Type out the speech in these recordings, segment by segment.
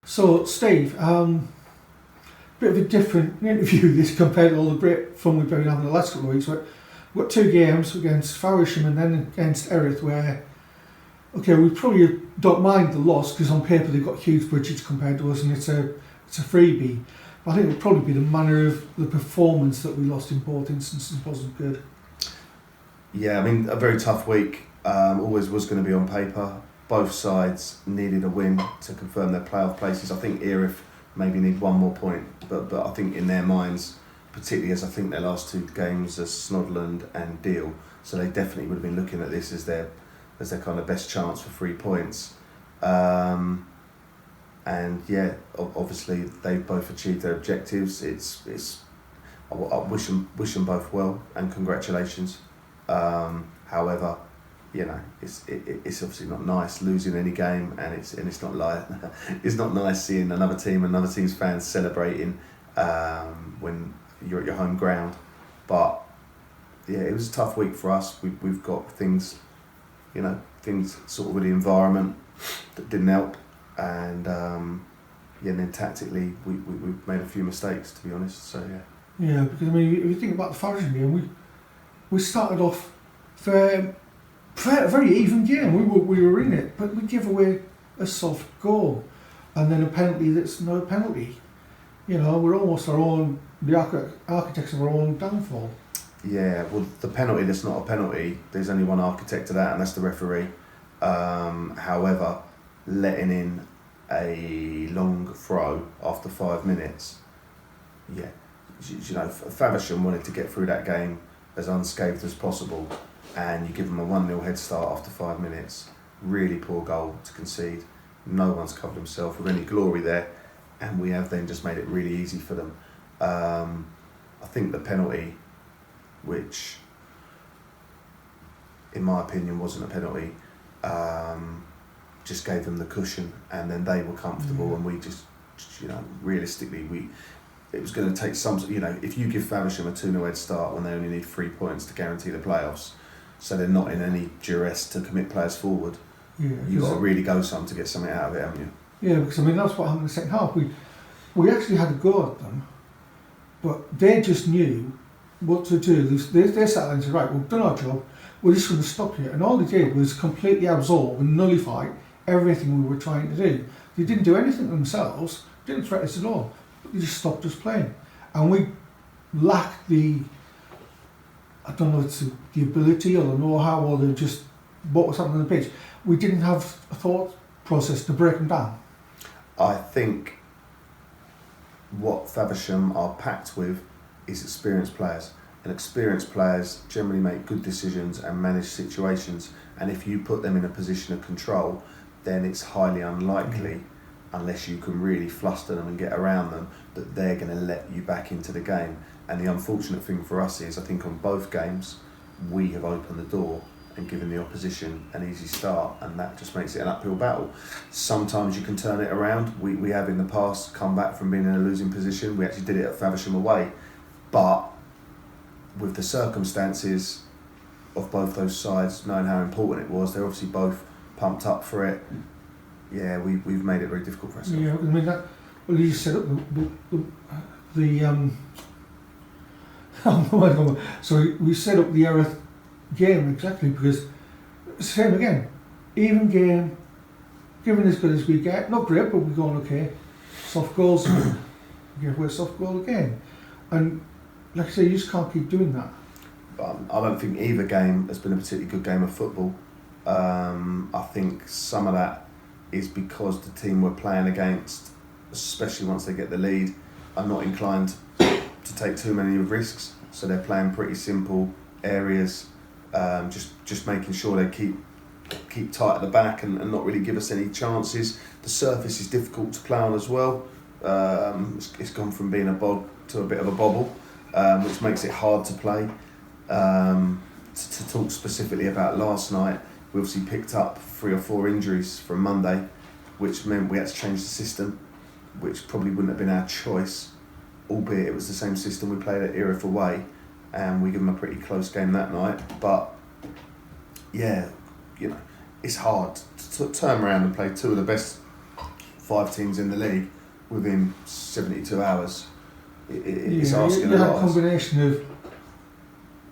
So, Steve, bit of a different interview this compared to all the great fun we've been having the last couple of weeks. But we've got two games against Faversham and then against Erith where, okay, we probably don't mind the loss because on paper they've got huge budgets compared to us and it's a freebie. But I think it would probably be the manner of the performance that we lost in both instances wasn't good. Yeah, I mean, a very tough week. Always was going to be on paper. Both sides needed a win to confirm their playoff places. I think Erith maybe need one more point, but I think in their minds, particularly as I think their last two games are Snodland and Deal, so they definitely would have been looking at this as their kind of best chance for 3 points. And yeah, obviously they've both achieved their objectives. I wish them both well and congratulations. However, you know, it's obviously not nice losing any game, and it's not like it's not nice seeing another team's fans celebrating when you're at your home ground. But yeah, it was a tough week for us. We've got things sort of with the environment that didn't help, and and then tactically we've made a few mistakes, to be honest. So yeah. Yeah, because I mean, if you think about the Faversham game, we started off for a very even game. We were in it, but we give away a soft goal, and then a penalty that's no penalty. You know, we're almost the architects of our own downfall. Yeah, well, the penalty that's not a penalty, there's only one architect to that, and that's the referee. However, letting in a long throw after 5 minutes, yeah, you know, Faversham wanted to get through that game as unscathed as possible, and you give them a 1-0 head start after 5 minutes. Really poor goal to concede. No one's covered himself with any glory there, and we have then just made it really easy for them. I think the penalty, which in my opinion wasn't a penalty, just gave them the cushion, and then they were comfortable, and we just, you know, realistically it was going to take some, you know, if you give Faversham a 2-0 head start when they only need 3 points to guarantee the playoffs, so they're not in any duress to commit players forward, you've got to really go some to get something out of it, haven't you? Yeah, because I mean that's what happened in the second half. We actually had a go at them, but they just knew what to do. They sat there and said, right, we've done our job, we're just going to stop here. And all they did was completely absorb and nullify everything we were trying to do. They didn't do anything themselves, didn't threaten us at all, but they just stopped us playing. And we lacked I don't know, it's the ability or the know-how or just what was happening on the pitch. We didn't have a thought process to break them down. I think what Faversham are packed with is experienced players, and experienced players generally make good decisions and manage situations, and if you put them in a position of control, then it's highly unlikely, unless you can really fluster them and get around them, that they're going to let you back into the game. And the unfortunate thing for us is, I think on both games we have opened the door and given the opposition an easy start, and that just makes it an uphill battle. Sometimes you can turn it around. We have in the past come back from being in a losing position. We actually did it at Faversham away, but with the circumstances of both those sides, knowing how important it was, they're obviously both pumped up for it. Yeah, we've made it very difficult for ourselves. Yeah, I mean you set up so we set up the Erith game exactly because same again, even game, given as good as we get, not great, but we're going okay. Soft goals, give away a soft goal again, and like I say, you just can't keep doing that. I don't think either game has been a particularly good game of football. I think some of that is because the team we're playing against, especially once they get the lead, are not inclined to take too many risks. So they're playing pretty simple areas, just making sure they keep tight at the back and not really give us any chances. The surface is difficult to play on as well. It's gone from being a bog to a bit of a bobble, which makes it hard to play. To talk specifically about last night, we obviously picked up 3 or 4 injuries from Monday, which meant we had to change the system, which probably wouldn't have been our choice, albeit it was the same system we played at Erith away, and we gave them a pretty close game that night. But yeah, you know, it's hard to turn around and play 2 of the best 5 teams in the league within 72 hours. It's Yeah, asking you a had a lot. combination of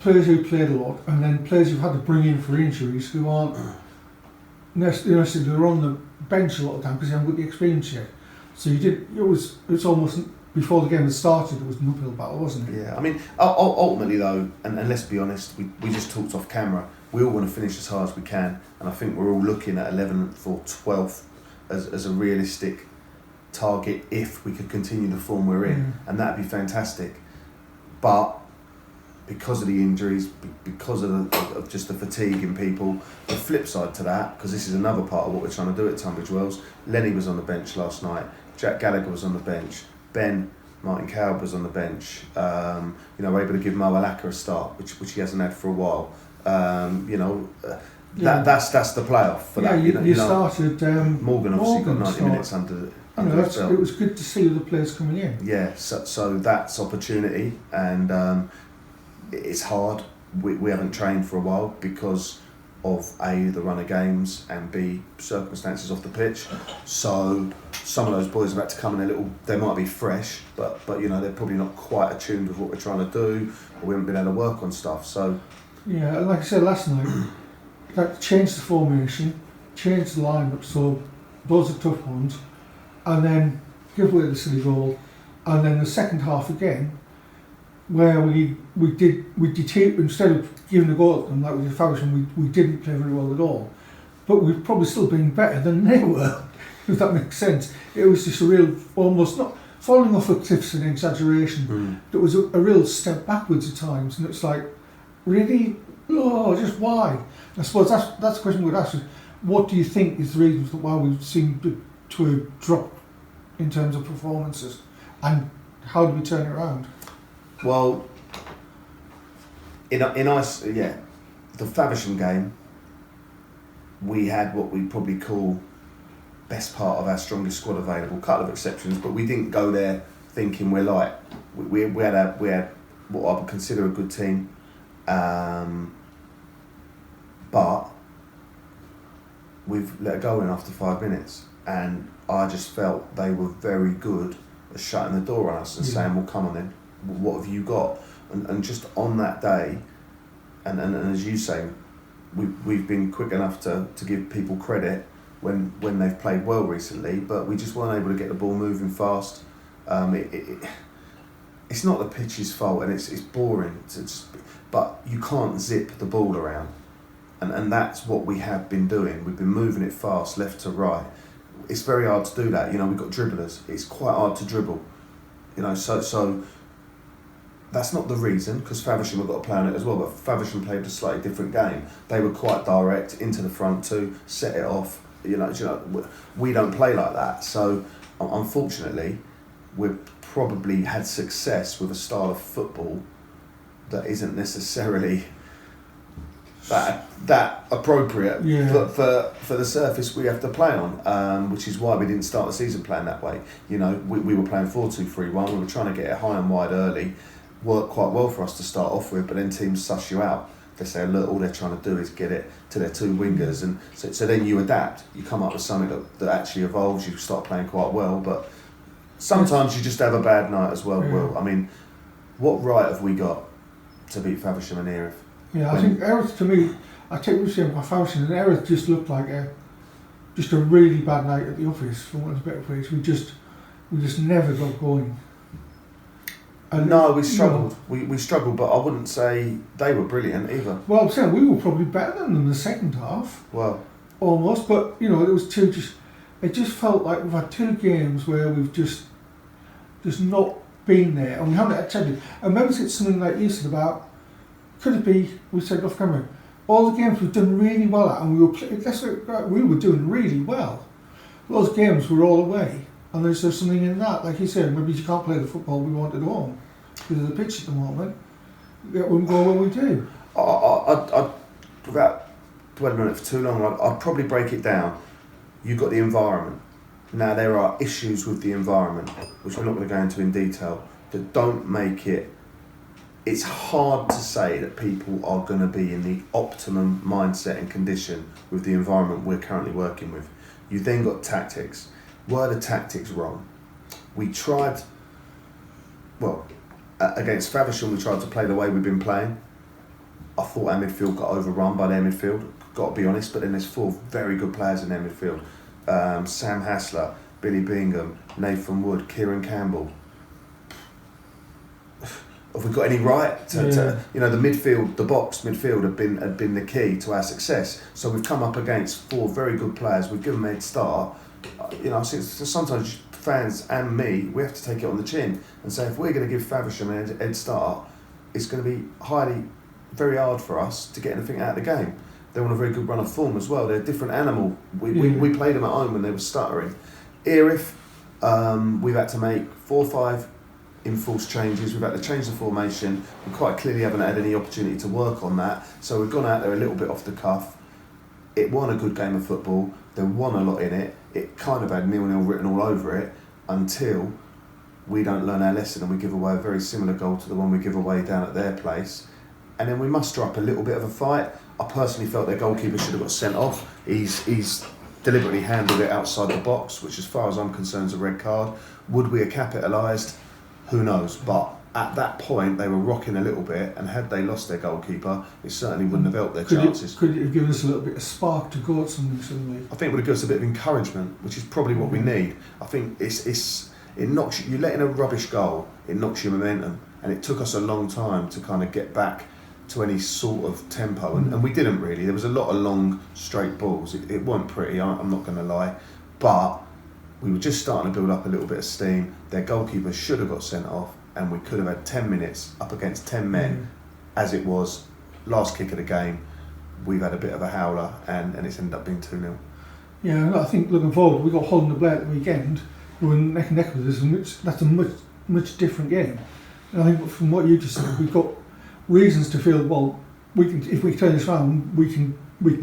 players who played a lot and then players you've had to bring in for injuries who aren't necessarily they're on the bench a lot of the time because they haven't got the experience yet. So it's almost before the game had started it was an uphill battle, wasn't it? Yeah, I mean, ultimately though, and let's be honest, we just talked off camera, we all want to finish as hard as we can, and I think we're all looking at 11th or 12th as a realistic target if we could continue the form we're in, and that'd be fantastic. But because of the injuries, because of just the fatigue in people, the flip side to that, because this is another part of what we're trying to do at Tunbridge Wells, Lenny was on the bench last night, Jack Gallagher was on the bench, Martin Cowb was on the bench. We're able to give Mo Alaka a start, which he hasn't had for a while. That's the playoff for that. You started Morgan obviously got 90 start. minutes under his belt. It was good to see the players coming in. Yeah, so that's opportunity, and it's hard. We haven't trained for a while because of A, the run of games, and B, circumstances off the pitch. So some of those boys have had to come in a little, they might be fresh, but they're probably not quite attuned with what we're trying to do, or we haven't been able to work on stuff. So yeah, like I said last night, that changed the formation, changed the lineup, so those are tough ones, and then give away the silly goal, and then the second half again, where we deteriorated, instead of giving a goal at them like we did Faversham, we didn't play very well at all. But we've probably still been better than they were, if that makes sense. It was just a real, almost not falling off a cliff's an exaggeration. It was a real step backwards at times, and it's like, really? Oh, just why? I suppose that's the question we'd ask is, what do you think is the reasons for why we've seemed to have dropped in terms of performances, and how do we turn it around? Well, the Faversham game, we had what we probably call best part of our strongest squad available. Couple of exceptions, but we didn't go there thinking we're light. We had what I would consider a good team, but we've let it go in after 5 minutes, and I just felt they were very good at shutting the door on us and saying, "Well, come on then. What have you got?" And just on that day, and as you say, we've been quick enough to give people credit when they've played well recently, but we just weren't able to get the ball moving fast. It's not the pitch's fault, and it's boring. But you can't zip the ball around, and that's what we have been doing. We've been moving it fast, left to right. It's very hard to do that. We've got dribblers. It's quite hard to dribble. So. That's not the reason, because Faversham have got to play on it as well, but Faversham played a slightly different game. They were quite direct, into the front too, set it off. We don't play like that. So, unfortunately, we've probably had success with a style of football that isn't necessarily that appropriate for the surface we have to play on, which is why we didn't start the season playing that way. We were playing 4-2-3-1, we were trying to get it high and wide early. Worked quite well for us to start off with, but then teams suss you out. They say, look, all they're trying to do is get it to their two wingers, and so then you adapt. You come up with something that actually evolves. You start playing quite well, but sometimes you just have a bad night as well. Will, I mean, what right have we got to beat Faversham and Erith? Yeah, I think Erith, to me, I take what you're saying about Faversham, and Erith just looked like a really bad night at the office, for want of a better phrase. We just never got going. No, we struggled. We struggled, but I wouldn't say they were brilliant either. Well, I'm saying we were probably better than them in the second half. Well, almost, but it was it just felt like we've had 2 games where we've just not been there, and we haven't attended. And maybe it's something like you said about, could it be, we said off camera, all the games we've done really well at, and we were doing really well. Those games were all away. And there's something in that, like you said, maybe you can't play the football we want at home because of the pitch at the moment. It wouldn't go when we do. I'd without dwelling on it for too long, I'd probably break it down. You've got the environment. Now, there are issues with the environment, which we're not going to go into in detail, that don't make it... It's hard to say that people are going to be in the optimum mindset and condition with the environment we're currently working with. You've then got tactics. were the tactics wrong? We tried, against Faversham we tried to play the way we've been playing. I thought our midfield got overrun by their midfield, got to be honest, but then there's 4 very good players in their midfield. Sam Hassler, Billy Bingham, Nathan Wood, Kieran Campbell. Have we got any right to the midfield, the box midfield had been the key to our success. So we've come up against 4 very good players. We've given them a head start. Sometimes fans and me, we have to take it on the chin and say if we're going to give Faversham a head start, it's going to be very hard for us to get anything out of the game. They're on a very good run of form as well. They're a different animal. We played them at home when they were stuttering. Erith, we've had to make 4 or 5 enforced changes. We've had to change the formation. We quite clearly haven't had any opportunity to work on that. So we've gone out there a little bit off the cuff. It won a good game of football. They won a lot in it. It kind of had 0-0 written all over it until we don't learn our lesson and we give away a very similar goal to the one we give away down at their place. And then we muster up a little bit of a fight. I personally felt their goalkeeper should have got sent off. He's deliberately handled it outside the box, which as far as I'm concerned is a red card. Would we have capitalised? Who knows? But at that point they were rocking a little bit, and had they lost their goalkeeper, it certainly wouldn't have helped their chances. Could it have given us a little bit of spark to go at something suddenly? I think it would have given us a bit of encouragement, which is probably what we need. I think it knocks you let in a rubbish goal, it knocks your momentum, and it took us a long time to kind of get back to any sort of tempo, and we didn't really. There was a lot of long straight balls. It weren't pretty, I'm not going to lie, but we were just starting to build up a little bit of steam. Their goalkeeper should have got sent off, and we could have had 10 minutes up against 10 men. As it was, last kick of the game, we've had a bit of a howler, and it's ended up being 2-0. Yeah, and I think looking forward, we got Holland and Blair at the weekend, who were neck and neck with us, and that's a much different game. And I think from what you just said, we've got reasons to feel, well, we can, if we turn this around, we can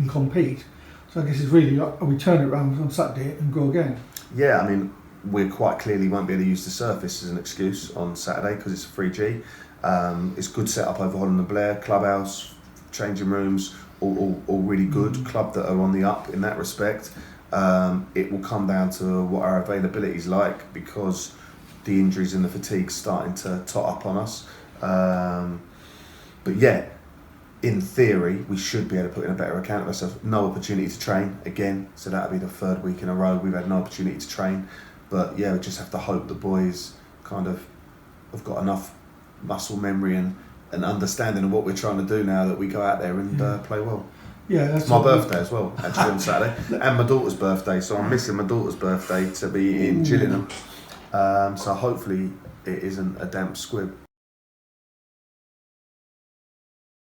compete. So I guess it's really like, we turn it around on Saturday and go again. Yeah, I mean, we quite clearly won't be able to use the surface as an excuse on Saturday because it's a 3G. It's good setup over Holland and Blair, clubhouse, changing rooms, all really good. Club that are on the up in that respect. It will come down to what our availability is like, because the injuries and the fatigue starting to tot up on us. But yeah, in theory, we should be able to put in a better account of ourselves. No opportunity to train again, so that'll be the 3rd week in a row we've had no opportunity to train. But yeah, we just have to hope the boys kind of have got enough muscle memory and understanding of what we're trying to do now that we go out there and play well. Yeah, that's my birthday as well, actually, on Saturday, and my daughter's birthday. So I'm missing my daughter's birthday to be in Gillingham. So hopefully it isn't a damp squib.